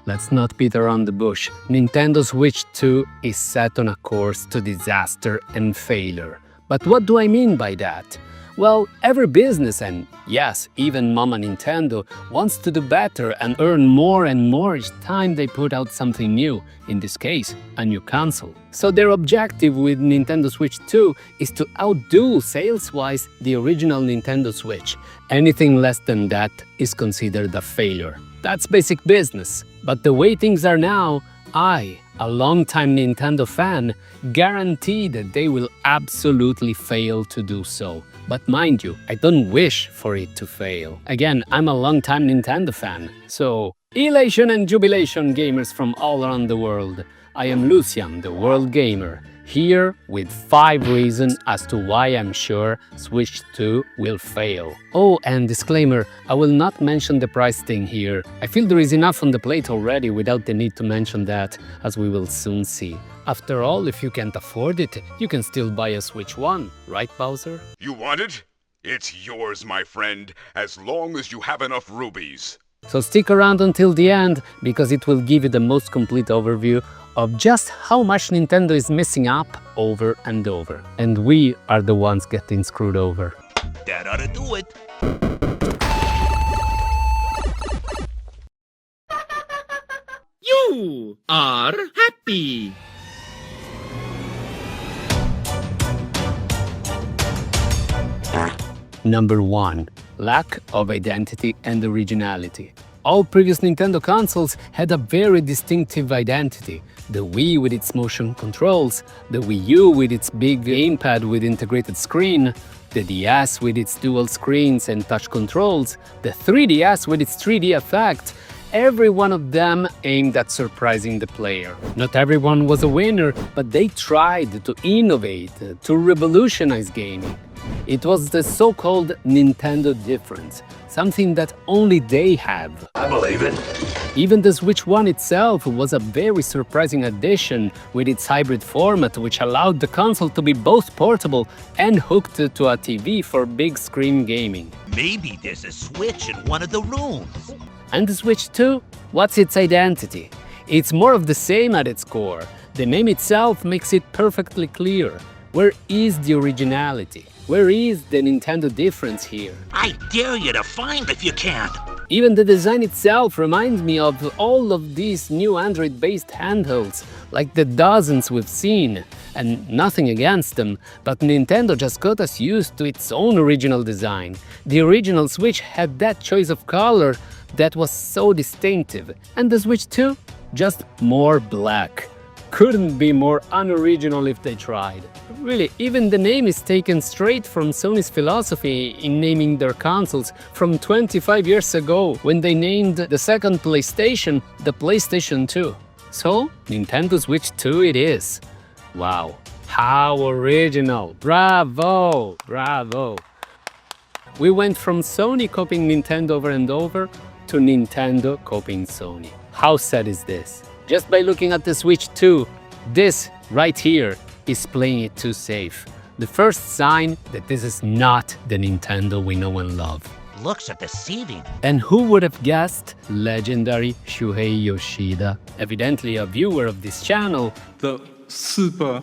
let's not beat around the bush. Nintendo Switch 2 is set on a course to disaster and failure. But what do I mean by that? Well, every business, and yes, even Mama Nintendo, wants to do better and earn more and more each time they put out something new, in this case, a new console. So their objective with Nintendo Switch 2 is to outdo sales-wise the original Nintendo Switch. Anything less than that is considered a failure. That's basic business. But the way things are now, I, a longtime Nintendo fan, guarantee that they will absolutely fail to do so. But mind you, I don't wish for it to fail. Again, I'm a longtime Nintendo fan. So, elation and jubilation gamers from all around the world. I am Lucian, the World Gamer, here with 5 reasons as to why I'm sure Switch 2 will fail. Oh, and disclaimer, I will not mention the price thing here. I feel there is enough on the plate already without the need to mention that, as we will soon see. After all, if you can't afford it, you can still buy a Switch 1, right, Bowser? You want it? It's yours, my friend, as long as you have enough rubies. So stick around until the end, because it will give you the most complete overview of just how much Nintendo is messing up over and over. And we are the ones getting screwed over. That ought to do it. You are happy. Number 1. Lack of identity and originality. All previous Nintendo consoles had a very distinctive identity. The Wii with its motion controls, the Wii U with its big gamepad with integrated screen, the DS with its dual screens and touch controls, the 3DS with its 3D effect. Every one of them aimed at surprising the player. Not everyone was a winner, but they tried to innovate, to revolutionize gaming. It was the so-called Nintendo difference, something that only they have. I believe it. Even the Switch 1 itself was a very surprising addition with its hybrid format, which allowed the console to be both portable and hooked to a TV for big screen gaming. Maybe there's a switch in one of the rooms. And the Switch 2? What's its identity? It's more of the same at its core. The name itself makes it perfectly clear. Where is the originality? Where is the Nintendo difference here? I dare you to find if you can't. Even the design itself reminds me of all of these new Android-based handhelds, like the dozens we've seen. And nothing against them, but Nintendo just got us used to its own original design. The original Switch had that choice of color that was so distinctive, and the Switch 2? Just more black. Couldn't be more unoriginal if they tried. Really, even the name is taken straight from Sony's philosophy in naming their consoles from 25 years ago, when they named the second PlayStation the PlayStation 2. So, Nintendo Switch 2 it is. Wow, how original! Bravo! Bravo! We went from Sony copying Nintendo over and over to Nintendo copying Sony. How sad is this? Just by looking at the Switch 2, this right here is playing it too safe. The first sign that this is not the Nintendo we know and love. Looks are deceiving. And who would have guessed legendary Shuhei Yoshida, evidently a viewer of this channel, the super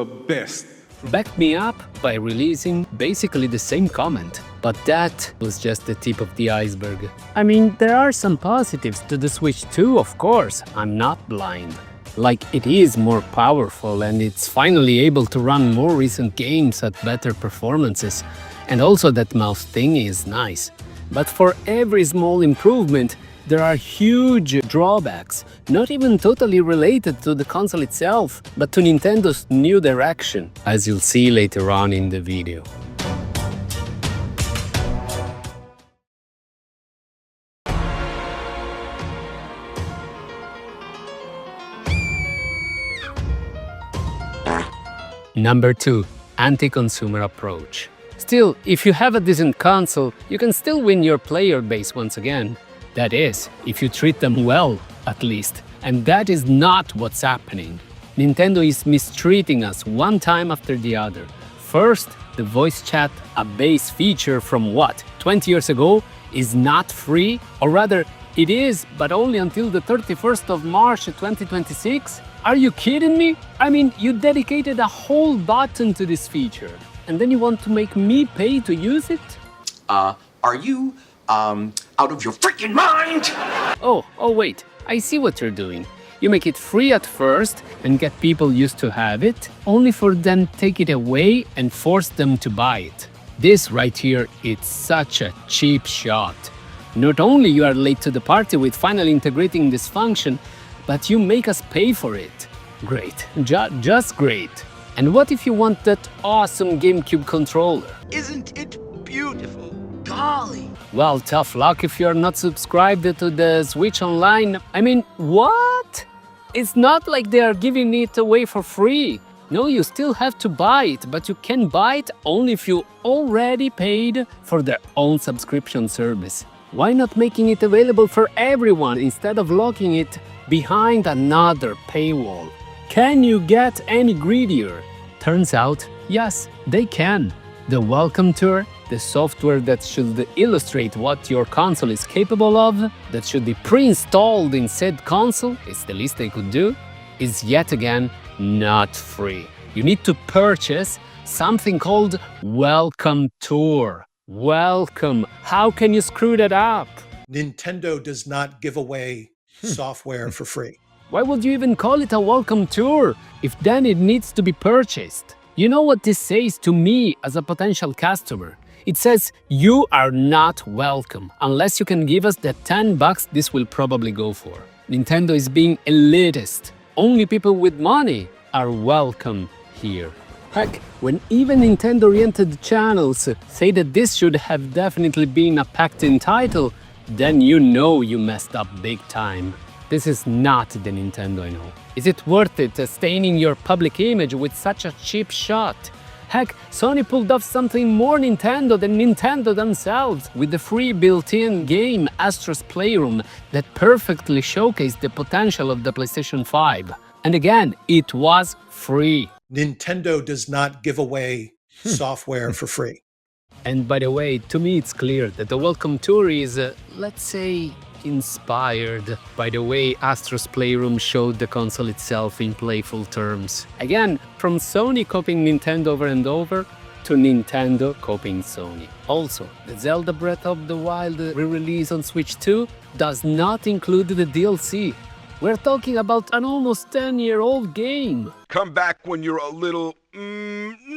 best. backed me up by releasing basically the same comment. But that was just the tip of the iceberg. I mean, there are some positives to the Switch 2, of course, I'm not blind. Like, it is more powerful and it's finally able to run more recent games at better performances. And also that mouse thing is nice. But for every small improvement, there are huge drawbacks, not even totally related to the console itself, but to Nintendo's new direction, as you'll see later on in the video. Number 2. Anti-consumer approach. Still, if you have a decent console, you can still win your player base once again. That is, if you treat them well, at least. And that is not what's happening. Nintendo is mistreating us one time after the other. First, the voice chat, a base feature from what, 20 years ago, is not free, or rather, It is, but only until the 31st of March 2026? Are you kidding me? I mean, you dedicated a whole button to this feature, and then you want to make me pay to use it? Are you, out of your freaking mind? Oh, wait, I see what you're doing. You make it free at first and get people used to have it, only for then take it away and force them to buy it. This right here, it's such a cheap shot. Not only you are late to the party with finally integrating this function, but you make us pay for it. Great, just great. And what if you want that awesome GameCube controller? Isn't it beautiful? Golly. Well, tough luck if you're not subscribed to the Switch Online. I mean, what? It's not like they are giving it away for free. No, you still have to buy it, but you can buy it only if you already paid for their own subscription service. Why not making it available for everyone instead of locking it behind another paywall? Can you get any greedier? Turns out, yes, they can. The Welcome Tour, the software that should illustrate what your console is capable of, that should be pre-installed in said console, it's the least they could do, is yet again not free. You need to purchase something called Welcome Tour. Welcome. How can you screw that up? Nintendo does not give away software for free. Why would you even call it a Welcome Tour if then it needs to be purchased? You know what this says to me as a potential customer? It says, you are not welcome. Unless you can give us the $10 this will probably go for. Nintendo is being elitist. Only people with money are welcome here. Heck, when even Nintendo-oriented channels say that this should have definitely been a packed-in title, then you know you messed up big time. This is not the Nintendo I know. Is it worth it staining your public image with such a cheap shot? Heck, Sony pulled off something more Nintendo than Nintendo themselves with the free built-in game Astro's Playroom that perfectly showcased the potential of the PlayStation 5. And again, it was free. Nintendo does not give away software for free. And by the way, to me it's clear that the Welcome Tour is, let's say, inspired by the way Astro's Playroom showed the console itself in playful terms. Again, from Sony copying Nintendo over and over to Nintendo copying Sony. Also, the Zelda Breath of the Wild re-release on Switch 2 does not include the DLC. We're talking about an almost 10-year-old game. Come back when you're a little,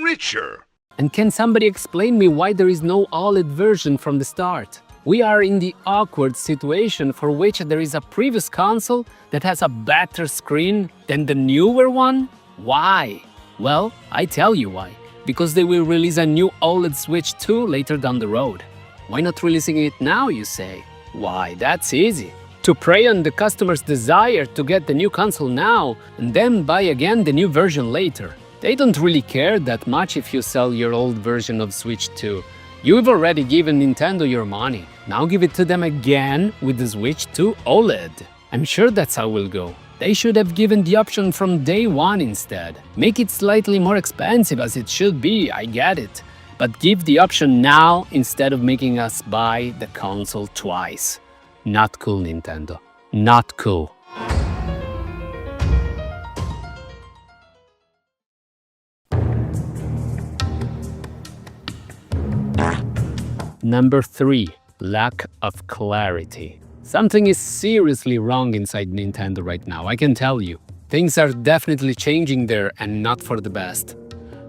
richer. And can somebody explain me why there is no OLED version from the start? We are in the awkward situation for which there is a previous console that has a better screen than the newer one? Why? Well, I tell you why. Because they will release a new OLED Switch 2 later down the road. Why not releasing it now, you say? Why, that's easy. To prey on the customer's desire to get the new console now and then buy again the new version later. They don't really care that much if you sell your old version of Switch 2. You've already given Nintendo your money. Now give it to them again with the Switch 2 OLED. I'm sure that's how it will go. They should have given the option from day one instead. Make it slightly more expensive as it should be, I get it. But give the option now instead of making us buy the console twice. Not cool, Nintendo. Not cool. Number 3. Lack of clarity. Something is seriously wrong inside Nintendo right now, I can tell you. Things are definitely changing there and not for the best.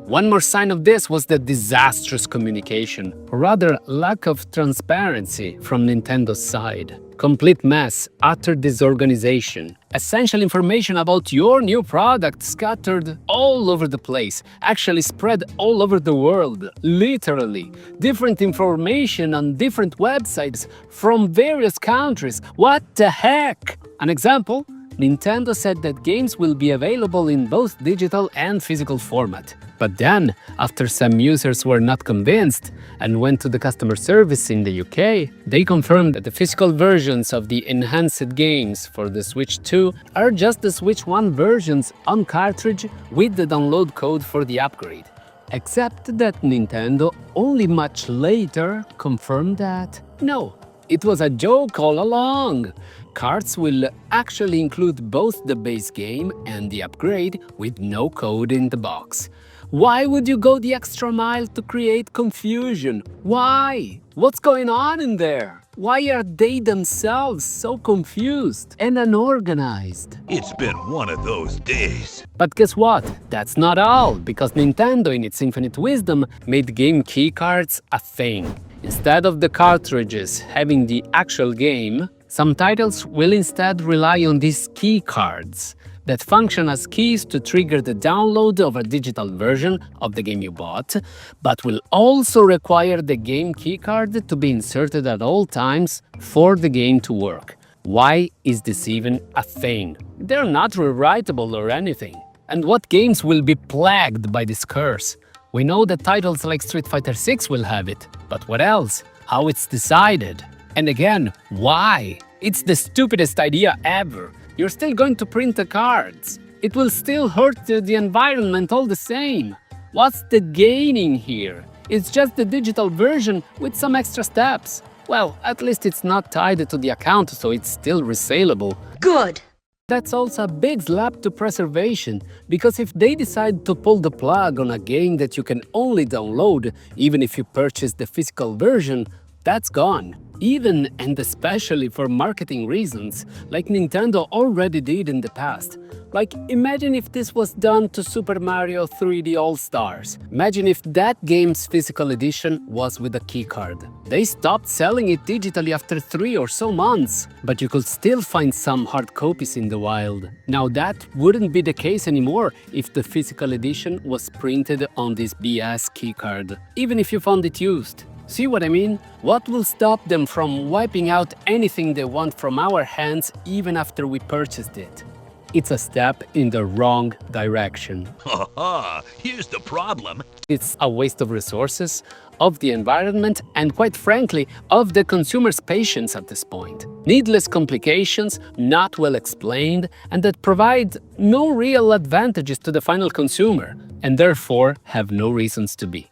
One more sign of this was the disastrous communication, or rather lack of transparency from Nintendo's side. Complete mess, utter disorganization. Essential information about your new product scattered all over the place, actually spread all over the world, literally. Different information on different websites from various countries. What the heck? An example? Nintendo said that games will be available in both digital and physical format. But then, after some users were not convinced and went to the customer service in the UK, they confirmed that the physical versions of the enhanced games for the Switch 2 are just the Switch 1 versions on cartridge with the download code for the upgrade. Except that Nintendo only much later confirmed that no, It was a joke all along. Carts will actually include both the base game and the upgrade with no code in the box. Why would you go the extra mile to create confusion? Why? What's going on in there? Why are they themselves so confused and unorganized? It's been one of those days. But guess what? That's not all, because Nintendo, in its infinite wisdom, made game keycards a thing. Instead of the cartridges having the actual game, some titles will instead rely on these keycards that function as keys to trigger the download of a digital version of the game you bought, but will also require the game keycard to be inserted at all times for the game to work. Why is this even a thing? They're not rewritable or anything. And what games will be plagued by this curse? We know that titles like Street Fighter 6 will have it, but what else? How it's decided? And again, why? It's the stupidest idea ever. You're still going to print the cards. It will still hurt the environment all the same. What's the gaining here? It's just the digital version with some extra steps. Well, at least it's not tied to the account, so it's still resaleable. Good. That's also a big slap to preservation, because if they decide to pull the plug on a game that you can only download, even if you purchase the physical version, that's gone. Even and especially for marketing reasons, like Nintendo already did in the past. Like, imagine if this was done to Super Mario 3D All-Stars. Imagine if that game's physical edition was with a keycard. They stopped selling it digitally after 3 or so months, but you could still find some hard copies in the wild. Now that wouldn't be the case anymore if the physical edition was printed on this BS keycard, even if you found it used. See what I mean? What will stop them from wiping out anything they want from our hands even after we purchased it? It's a step in the wrong direction. Haha, here's the problem. It's a waste of resources, of the environment, and quite frankly, of the consumer's patience at this point. Needless complications, not well explained, and that provide no real advantages to the final consumer, and therefore have no reasons to be.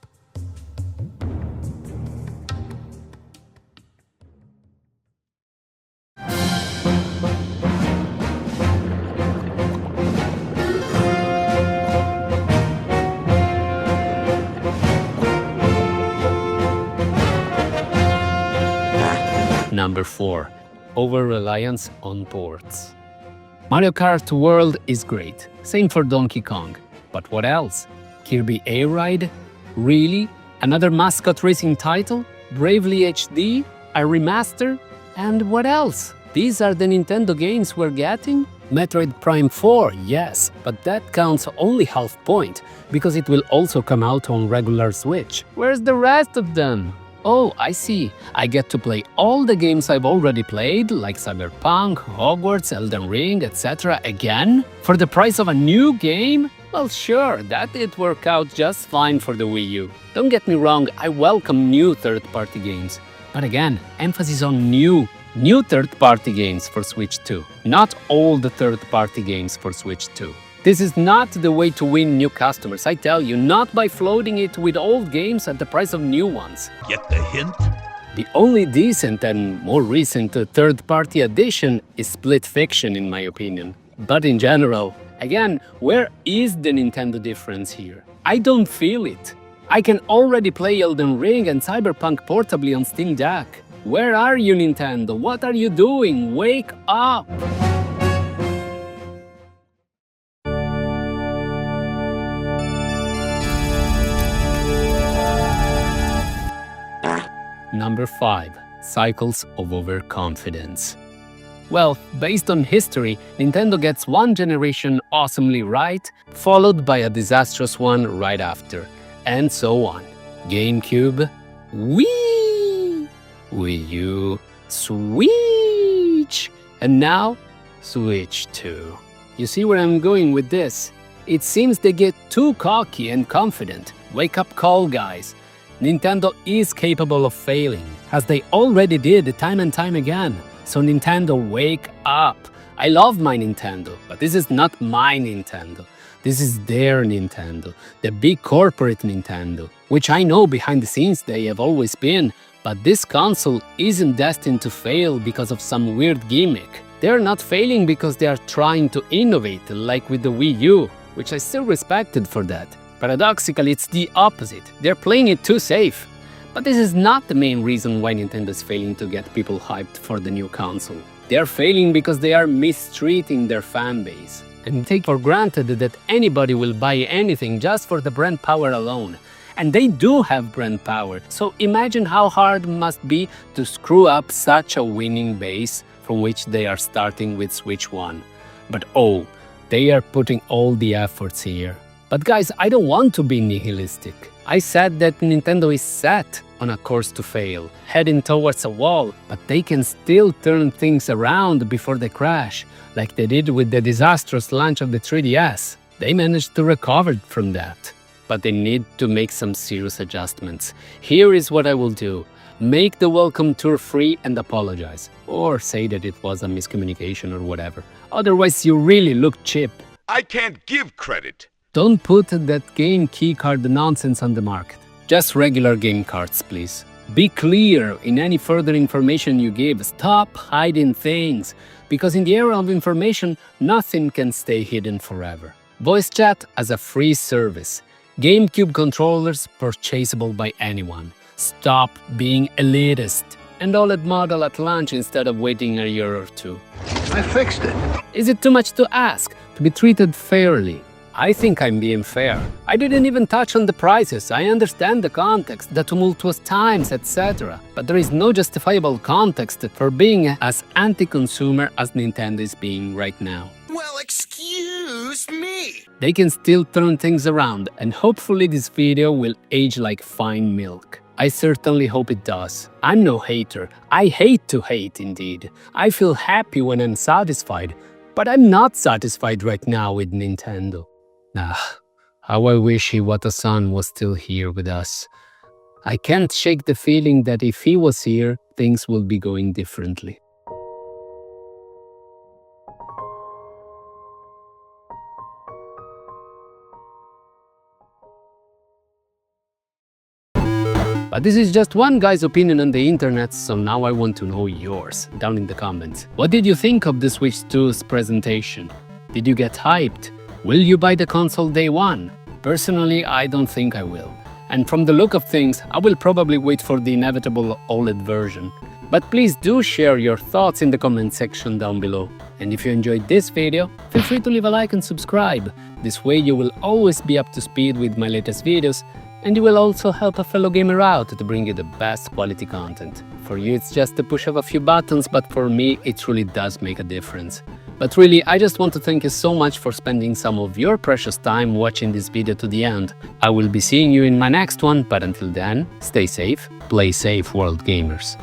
Number 4. Over-reliance on ports. Mario Kart World is great, same for Donkey Kong. But what else? Kirby Air Ride? Really? Another mascot racing title? Bravely HD? A remaster? And what else? These are the Nintendo games we're getting? Metroid Prime 4, yes, but that counts only half point, because it will also come out on regular Switch. Where's the rest of them? Oh, I see. I get to play all the games I've already played, like Cyberpunk, Hogwarts, Elden Ring, etc. again? For the price of a new game? Well, sure, that did work out just fine for the Wii U. Don't get me wrong, I welcome new third-party games. But again, emphasis on new third-party games for Switch 2, not all the third-party games for Switch 2. This is not the way to win new customers, I tell you, not by floating it with old games at the price of new ones. Get the hint? The only decent and more recent third-party addition is Split Fiction, in my opinion. But in general, again, where is the Nintendo difference here? I don't feel it. I can already play Elden Ring and Cyberpunk portably on Steam Deck. Where are you, Nintendo? What are you doing? Wake up! Number 5. Cycles of overconfidence. Well, based on history, Nintendo gets one generation awesomely right, followed by a disastrous one right after, and so on. GameCube, Wii, Wii U, Switch, and now Switch 2. You see where I'm going with this? It seems they get too cocky and confident. Wake up call, guys. Nintendo is capable of failing, as they already did time and time again. So Nintendo, wake up! I love my Nintendo, but this is not my Nintendo. This is their Nintendo, the big corporate Nintendo, which I know behind the scenes they have always been, But this console isn't destined to fail because of some weird gimmick. They're not failing because they are trying to innovate, like with the Wii U, which I still respected for that. Paradoxically, it's the opposite. They're playing it too safe. But this is not the main reason why Nintendo is failing to get people hyped for the new console. They're failing because they are mistreating their fanbase and take for granted that anybody will buy anything just for the brand power alone. And they do have brand power, so imagine how hard it must be to screw up such a winning base from which they are starting with Switch 1. But oh, they are putting all the efforts here. But guys, I don't want to be nihilistic. I said that Nintendo is set on a course to fail, heading towards a wall, but they can still turn things around before they crash, like they did with the disastrous launch of the 3DS. They managed to recover from that. But they need to make some serious adjustments. Here is what I will do. Make the welcome tour free and apologize. Or say that it was a miscommunication or whatever. Otherwise, you really look cheap. I can't give credit. Don't put that game keycard nonsense on the market. Just regular game cards, please. Be clear in any further information you give. Stop hiding things. Because in the era of information, nothing can stay hidden forever. Voice chat as a free service. GameCube controllers purchasable by anyone. Stop being elitist. And OLED model at launch instead of waiting a year or two. I fixed it. Is it too much to ask to be treated fairly? I think I'm being fair. I didn't even touch on the prices. I understand the context, the tumultuous times, etc. But there is no justifiable context for being as anti-consumer as Nintendo is being right now. Well, excuse me. They can still turn things around, and hopefully this video will age like fine milk. I certainly hope it does. I'm no hater. I hate to hate, indeed. I feel happy when I'm satisfied, but I'm not satisfied right now with Nintendo. How I wish Iwata-san was still here with us. I can't shake the feeling that if he was here, things would be going differently. But this is just one guy's opinion on the internet, so now I want to know yours, down in the comments. What did you think of the Switch 2's presentation? Did you get hyped? Will you buy the console day one? Personally, I don't think I will. And from the look of things, I will probably wait for the inevitable OLED version. But please do share your thoughts in the comment section down below. And if you enjoyed this video, feel free to leave a like and subscribe. This way you will always be up to speed with my latest videos, and you will also help a fellow gamer out to bring you the best quality content. For you it's just the push of a few buttons, but for me it really does make a difference. But really, I just want to thank you so much for spending some of your precious time watching this video to the end. I will be seeing you in my next one, but until then, stay safe, play safe, world gamers.